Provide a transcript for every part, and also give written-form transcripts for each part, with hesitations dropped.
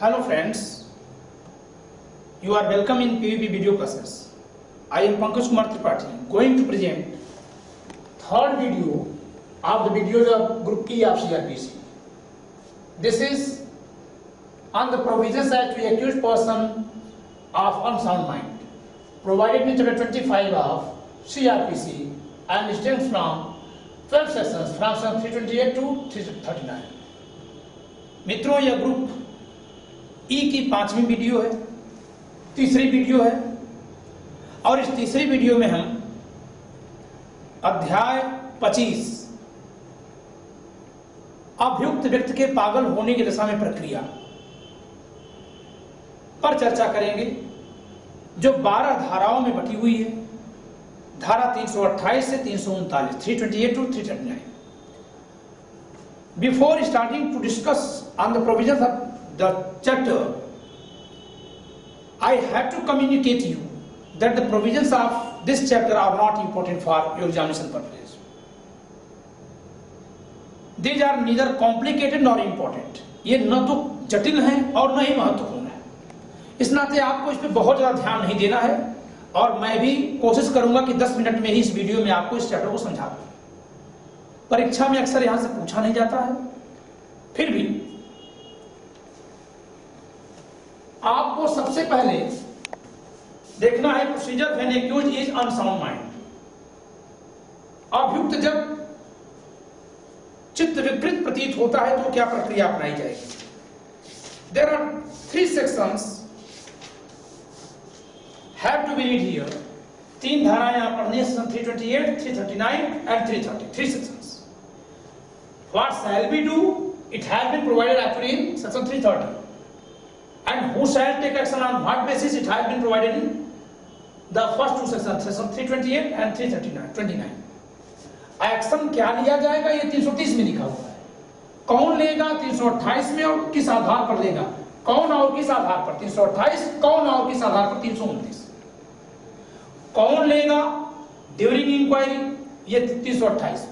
Hello friends, you are welcome in PVP video classes. I am Pankaj Kumar Tripathi going to present third video of the videos of Group E of CRPC. This is on the provisions that to accused person of unsound mind provided in chapter 25 of CRPC and stems from 12 sections from section 328 to 339. मित्रों, यह group ई की 5वीं video है, तीसरी video है और इस तीसरी वीडियो में हम अध्याय 25 अभियुक्त व्यक्ति के पागल होने की दशा में प्रक्रिया पर चर्चा करेंगे, जो 12 धाराओं में बटी हुई है। धारा 328 से 339, 328 to 339. Before starting to discuss on the provisions of the chapter, I have to communicate you that the provisions of this chapter are not important for your examination purposes. These are neither complicated nor important. ये न तो जटिल हैं और न ही महत्वपूर्ण है। इस नाते आपको इस पे बहुत ज्यादा ध्यान नहीं देना है और मैं भी कोशिश करूंगा कि 10 मिनट में ही इस वीडियो में आपको इस चैप्टर को समझा दूं। परीक्षा में अक्सर यहां से पूछा नहीं जाता है, फिर भी आपको सबसे पहले देखना है procedure when accused is unsound mind. अभियुक्त जब चित्त विकृत प्रतीत होता है तो क्या प्रक्रिया अपनाई जाएगी। There are 3 sections have to be read here. 3 धाराएं यहां पढ़नी है, section 328, 339 and 330, 3 sections. What shall be do, it has been provided actually in section 330, and who shall take action on what basis, it has been provided in the first 2 sections, section 328 and 339. Action क्या लिया जाएगा ये 330 में लिखा हुआ है। कौन लेगा 328 में और किस आधार पर लेगा, कौन और किस आधार पर 328, कौन और किस आधार पर 329। कौन लेगा ड्यूरिंग इंक्वायरी ये 328,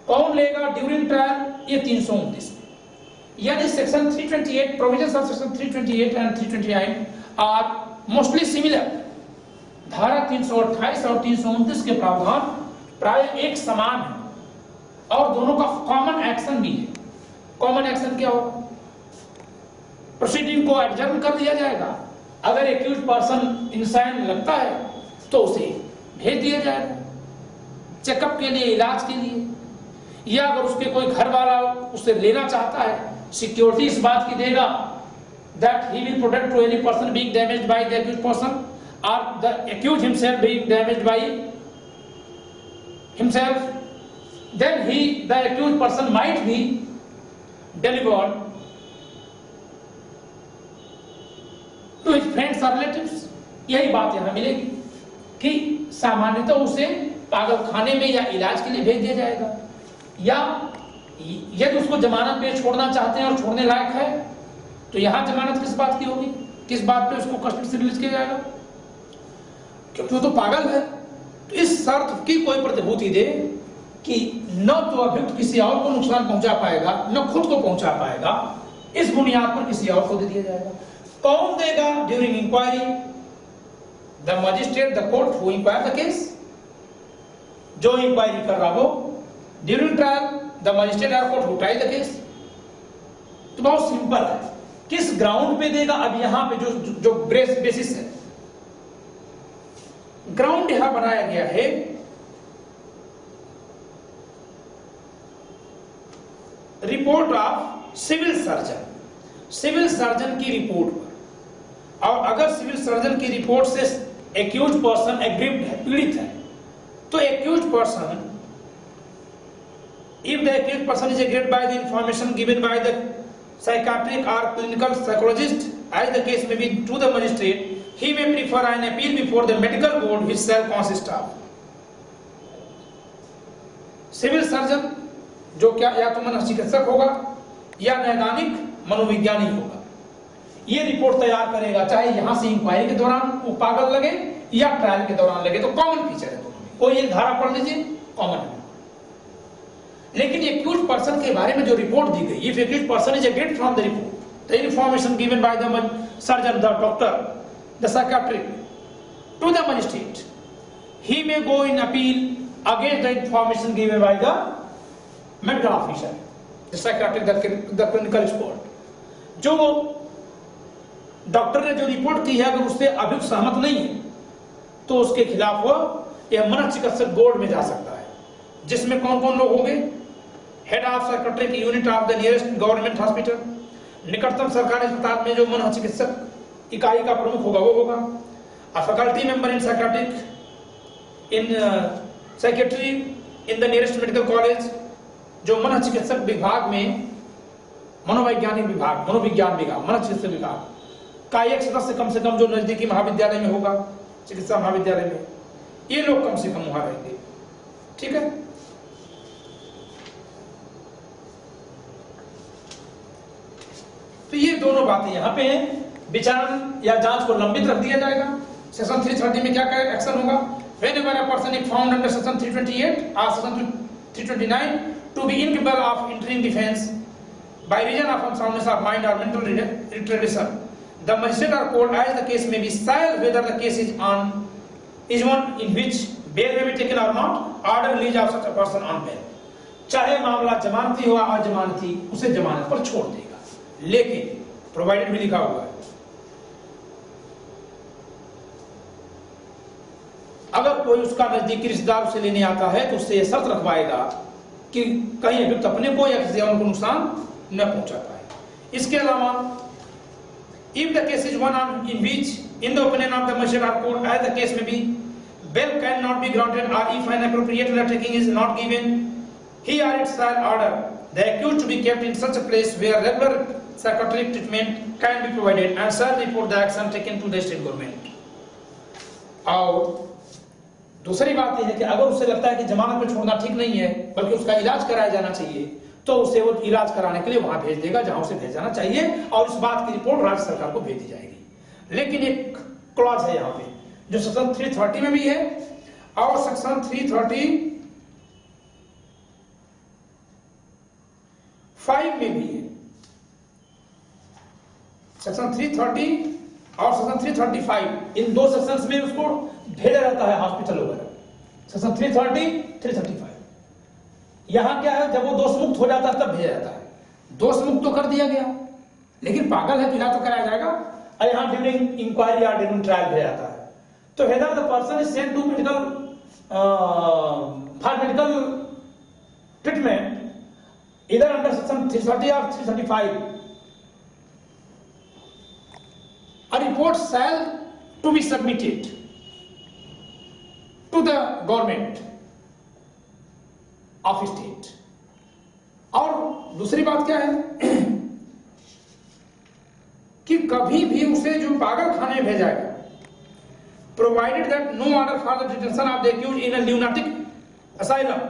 कौन लेगा ड्यूरिंग ट्रायल ये 329। यानी section 328, provisions of section 328 and 329 are mostly similar. धारा 328 और 329 के प्रावधान प्राय एक समान है और दोनों का कॉमन एक्शन भी है। कॉमन एक्शन क्या होगा, प्रोसीडिंग को एडजर्न कर दिया जाएगा। अगर एक्यूज्ड पर्सन इंसान लगता है तो उसे भेज दिया जाएगा चेकअप के लिए, इलाज के लिए, या अगर उसके कोई घर वाला उसे लेना चाहता है, सिक्योरिटी इस बात की देगा that he will protect to any person being damaged by the accused person or the accused himself being damaged by himself, then the accused person might be delivered to his friends or relatives। यही बात यहां मिलेगी कि सामान्यतः उसे पागल खाने में या इलाज के लिए भेज दिया जाएगा, या यदि उसको जमानत पे छोड़ना चाहते हैं और छोड़ने लायक है तो यहां जमानत किस बात की होगी, किस बात पे उसको कस्टडी से रिलीज किया जाएगा, क्योंकि वो तो पागल है। तो इस शर्त की कोई प्रतिभूति दे कि न तो अभियुक्त किसी और को नुकसान पहुंचा पाएगा न खुद को पहुंचा पाएगा, इस बुनियाद पर किसी और को दे दिया जाएगा। कौन देगा during inquiry, the magistrate, the court who inquire the case, जो इंक्वायरी कर रहा हो। ड्यूरिंग ट्रायल द मजिस्ट्रेट और court who try the case. तो बहुत सिंपल है, किस ग्राउंड पे देगा। अब यहां पे जो बेसिस है, ग्राउंड यहां बनाया गया है report of civil surgeon, civil surgeon की रिपोर्ट पर। और अगर सिविल सर्जन की रिपोर्ट से एक्यूज्ड पर्सन एग्रीव्ड है, पीड़ित है, तो accused person, if the accused person is aggrieved by the information given by the psychiatric or clinical psychologist, as the case may be, to the magistrate, he may prefer an appeal before the medical board which shall consist of civil surgeon, जो क्या या तो मनोचिकित्सक होगा या नैदानिक मनोविज्ञानी होगा। ये रिपोर्ट तैयार करेगा, चाहे यहां से इंक्वायरी के दौरान वो पागल लगे या ट्रायल के दौरान लगे। तो कॉमन फीचर है दोनों में। कोई एक धारा पढ़ लीजिए, कॉमन है। लेकिन एक्यूज्ड पर्सन के बारे में जो रिपोर्ट दी गई, if accused person is agreed from the report, the information given by the surgeon, the doctor, the psychiatrist to the magistrate, he may go in appeal against the information given by the medical officer, the psychiatrist, the clinical expert. जो doctor ने जो report की है अगर उससे अभियुक्त सहमत नहीं है तो उसके खिलाफ वो यह मनोचिकित्सक बोर्ड में जा सकता है, जिसमें कौन कौन लोग होंगे? Head of psychiatric unit of the nearest government hospital, निकटतम सरकारी अस्पताल में जो मनोचिकित्सक इकाई का प्रमुख होगा वो होगा। A faculty member in psychiatric in psychiatry in the nearest medical college, जो मनोचिकित्सक विभाग में मनोवैज्ञानिक विभाग, मनोविज्ञान विभाग, मनोचिकित्सा विभाग का एक सदस्य कम से कम जो नजदीकी महाविद्यालय में होगा, चिकित्सा महाविद्यालय में, ये लोग कम से कम वहां रहेंगे। ठीक है, तो ये दोनों बातें यहां पे हैं। विचारण या जांच को लंबित रख दिया जाएगा। सेक्शन 330 में क्या क्या एक्शन होगा? Whenever a person is found under section 328 or section 329 to be incapable of entering defense by reason of unsoundness of mind or mental retardation, the magistrate or court, as the case may be, shall, whether the case is one in which bail may be taken or not, order release of such a person on bail. चाहे मामला जमानती हो अजमानती, उसे जमानत पर छोड़ देगा, लेकिन प्रोवाइडेड भी लिखा हुआ है अगर कोई उसका नजदीकी रिश्तेदार उसे लेने आता है तो उससे यह शर्त रखवाएगा कि कहीं अभियुक्त अपने को या किसी और को नुकसान न पहुंचा पाए। इसके अलावा if the case is one in which in the opinion of the magistrate or court as the case may be bail cannot be granted, or if an appropriate undertaking is not given, he or it shall order the accused to be kept in such a place where regular psychiatric treatment can be provided and shall report the action taken to the state government. और दूसरी बात यह है कि अगर उसे लगता है कि जमानत पर छोड़ना ठीक नहीं है बल्कि उसका इलाज कराया जाना चाहिए तो उसे वो इलाज कराने के लिए वहां भेज देगा जहां उसे भेजना चाहिए, और इस बात की रिपोर्ट राज्य सरकार को भेज दी जाएगी। लेकिन एक क्लॉज है यहाँ पे जो सेक्शन 330 में भी है और सेक्शन 335 में भी है। सेक्शन 330 और सेक्शन 335 इन दो सेक्शंस में उसको भेजा जाता है हॉस्पिटल वगैरह। सेक्शन 330, 335 यहां क्या है, जब वो दोष मुक्त हो जाता है तब भेजा जाता है। दोष मुक्त तो कर दिया गया लेकिन पागल है, इलाज तो कराया जाएगा, और यहां ड्यूरिंग इंक्वायरी या ड्यूरिंग ट्रायल भेजा जाता है। तो whether the person is sent to medical for medical treatment either under section 330 or 335, a report shall to be submitted to the government of state। और दूसरी बात क्या है कि कभी भी उसे जो पागल खाने में भेजा जाएगा, provided that no order for the detention of the accused in a lunatic asylum,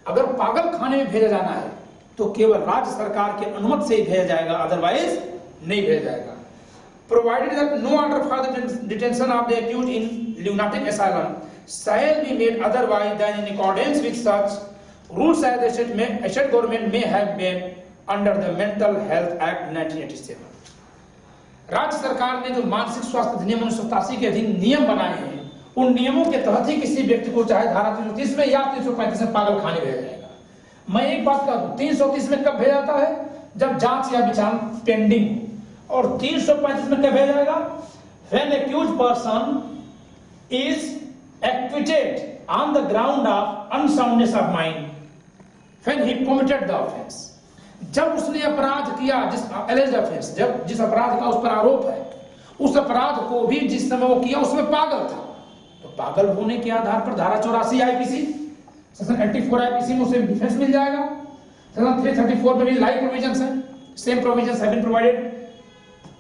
अगर पागल खाने में भेजा जाना है तो केवल राज्य सरकार के अनुमति से ही भेजा जाएगा, अदरवाइज नहीं भेजा जाएगा। Provided that no order for the detention of the accused in lunatic asylum shall be made otherwise than in accordance with such rules as the state government may have been under the Mental Health Act 1987। राज्य सरकार ने जो मानसिक स्वास्थ्य अधिनियम 1987 के अधीन नियम बनाए हैं, उन नियमों के तहत ही किसी व्यक्ति को चाहे धारा 330 में या 335 में पागल खाने भेजा जाएगा। मैं एक बात कह दूं, 330 में कब भेजा जाता है? जब जांच या विचारण पेंडिंग हो, और 335 में कब भेजा जाएगा? When accused person is acquitted on the ground of unsoundness of mind when he committed the offense। जब उसने अपराध किया, जिस alleged offense, जब जिस अपराध का उस पर आरोप है, उस अपराध को भी जिस समय वो किया उसमें पागल था, तो पागल होने के आधार पर धारा 84 आईपीसी, सेक्शन 84 आईपीसी में उसे डिफेंस मिल जाएगा। सेक्शन 334 में भी लाइक प्रोविजंस हैं, same provisions have been provided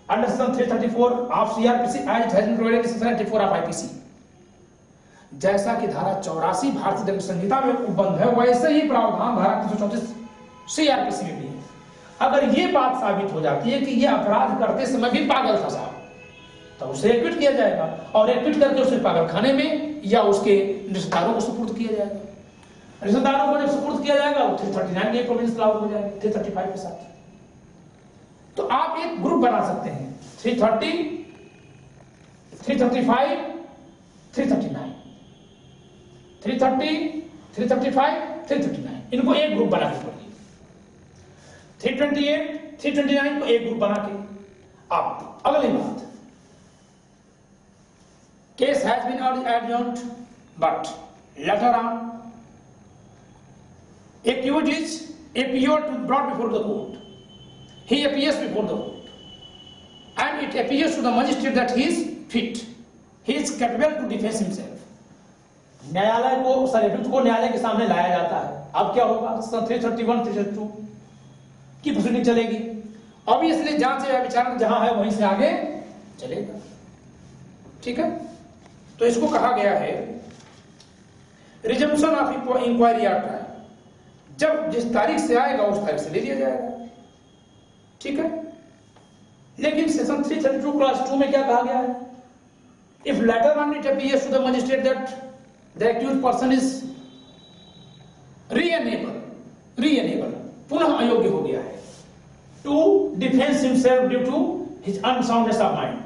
under section 334 of CrPC as it has been provided in section 84 of IPC. जैसा कि धारा 84 भारतीय दंड संहिता में उपबंध है, वैसे ही प्रावधान धारा 334 सीआरपीसी में भी है। अगर ये बात साबित हो जाती है कि ये अपराध करते समय भी पागल था साहब, तो उसे एक्विट किया जाएगा, और एक्विट करके उसे पागल खाने में या उसके रिश्तेदारों को सुपुर्द किया जाएगा। रिश्तेदारों को जब सुपुर्द किया जाएगा, 339 के प्रोविजंस लागू हो जाएंगे 335 के साथ। तो आप एक ग्रुप बना सकते हैं 330, 335, 339, 330, 335, 339, इनको एक ग्रुप बना के पढ़िए। 328, 329 को एक ग्रुप बना के। अब अगली बात, case has been adjourned but later on accused is appeared to brought before the court. He appears before the court and it appears to the magistrate that he is fit, he is capable to defend himself. न्यायालय को अभियुक्त को न्यायालय के सामने लाया जाता है। अब क्या होगा? 331, 332 की प्रोसीडिंग चलेगी। ऑब्वियसली जांच या विचारण जहां है वहीं से आगे चलेगा। ठीक है, तो इसको कहा गया है resumption of inquiry of trial. जब जिस तारीख से आएगा उस तारीख से ले लिया जाएगा। ठीक है, लेकिन सेक्शन 332 क्लास 2 में क्या कहा गया है? If later on it appears to the magistrate that the accused person is reasonable, पुनः अयोग्य हो गया है to defence himself due to his unsoundness of mind,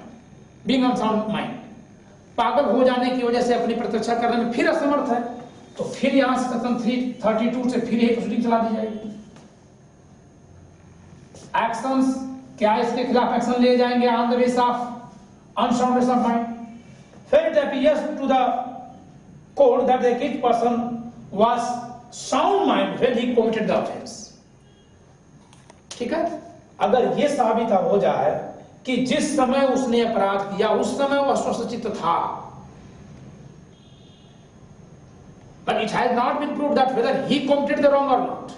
being unsound mind, पागल हो जाने की वजह से अपनी प्रत्यक्षा करने में फिर असमर्थ है, तो फिर यहां से सेक्शन 332 से फिर एक प्रोसीडिंग चला दी जाएगी। एक्शंस, क्या इसके खिलाफ एक्शन लिए जाएंगे on the basis of unsoundness of mind. फिर it appears to the court that the accused person was sound mind when he committed the offence. ठीक है, अगर यह साबित हो जाए कि जिस समय उसने अपराध किया उस समय वह स्वस्थचित्त था, but it has not been proved that whether he committed the wrong or not,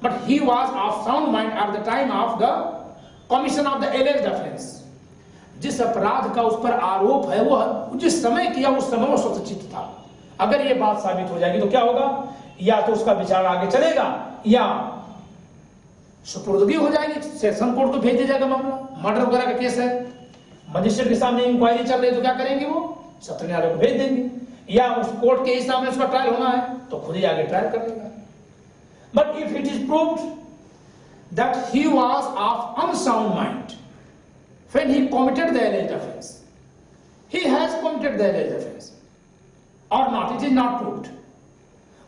but he was of sound mind at the time of the commission of the alleged offense। जिस अपराध का उस पर आरोप है वह जिस समय किया उस समय वह स्वस्थचित्त था। अगर यह बात साबित हो जाएगी तो क्या होगा? या तो उसका विचार आगे चलेगा या सुपुर्दगी हो जाएगी, सेशन कोर्ट को भेज दिया जाएगा मामला। मर्डर वगैरह का केस है, मजिस्ट्रेट के सामने इंक्वायरी चल रही है तो क्या करेंगे? वो सत्र न्यायालय को भेज देंगे, या उस कोर्ट के ही सामने उसका ट्रायल होना है तो खुद ही आगे ट्रायल कर लेगा। But if it is proved that he was of unsound mind when he committed the alleged offence, he has committed the alleged offence or not, it is not proved.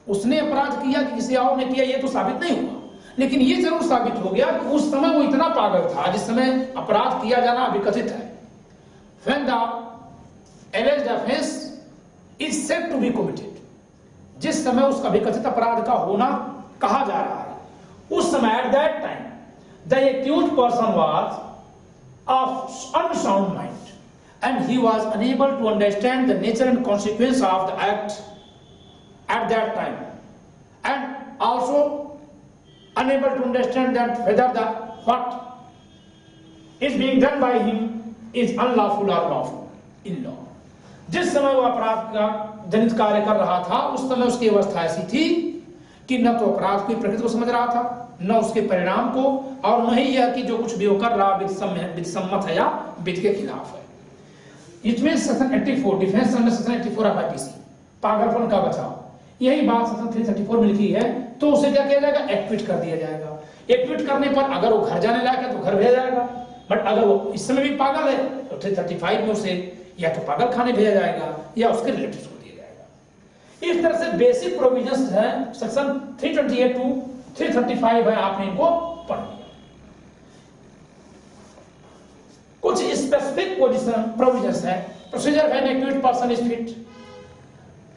उसने अपराध किया कि किसी और ने किया ये तो साबित नहीं हुआ, लेकिन ये जरूर साबित हो गया कि उस समय वो इतना पागल था जिस समय अपराध किया जाना अभिकथित है। When the alleged offense is said to be committed, जिस समय उसका अभिकथित अपराध का होना कहा जा रहा है, उस समय at that time the accused person was of unsound mind and he was unable to understand the nature and consequence of the act at that time, and also unable to understand that whether the what is being done by him is unlawful or lawful in law। जिस समय वह अपराध का जनित कार्य कर रहा था उस समय उसकी अवस्था ऐसी थी कि न तो अपराध की प्रकृति को समझ रहा था, न उसके परिणाम को, और न ही यह कि जो कुछ भी वो कर रहा विधि सम्मत है या विधि के खिलाफ है। इसमें section 84 defence under section 84 of IPC, पागलपन का बचाव, यही बात सेक्शन 334 में लिखी है। तो उसे क्या किया जाएगा? एक्विट कर दिया जाएगा। एक्विट करने पर अगर वो घर जाने लायक है तो घर भेजा जाएगा, बट अगर वो इस समय भी पागल है तो 335 में उसे या तो पागल खाने भेजा जाएगा या उसके रिलेटिव्स को दिया जाएगा। इस तरह से बेसिक प्रोविजंस हैं सेक्शन 328 टू 335 है, आपने इनको पढ़ लिया। कुछ स्पेसिफिक प्रोविजंस है, procedure when accused person is fit.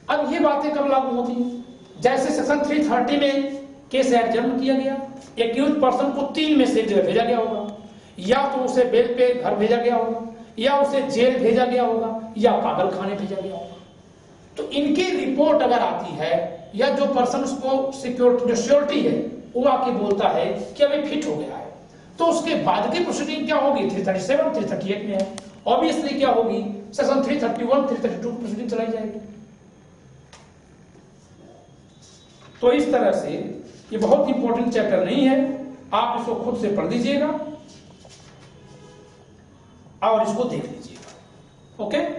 अब ये बातें कब लागू होती हैं? जैसे सेक्शन 330 में केस एडजर्न किया गया, एक्यूज्ड पर्सन को 3 में से एक जगह भेजा गया होगा, या तो उसे बेल पे घर भेजा गया होगा, या उसे जेल भेजा गया होगा, या पागल खाने भेजा गया होगा। तो इनकी रिपोर्ट अगर आती है या जो पर्सन उसको सिक्योरिटी है वो आके बोलता है कि अभी फिट हो गया है, तो उसके बाद की प्रोसीडिंग क्या होगी? 337 338 में है, ऑब्वियसली क्या होगी? सेक्शन 331 332 प्रोसीडिंग चलाई जाएगी। तो इस तरह से ये बहुत इंपॉर्टेंट चैप्टर नहीं है, आप इसको खुद से पढ़ लीजिएगा और इसको देख लीजिएगा। ओके।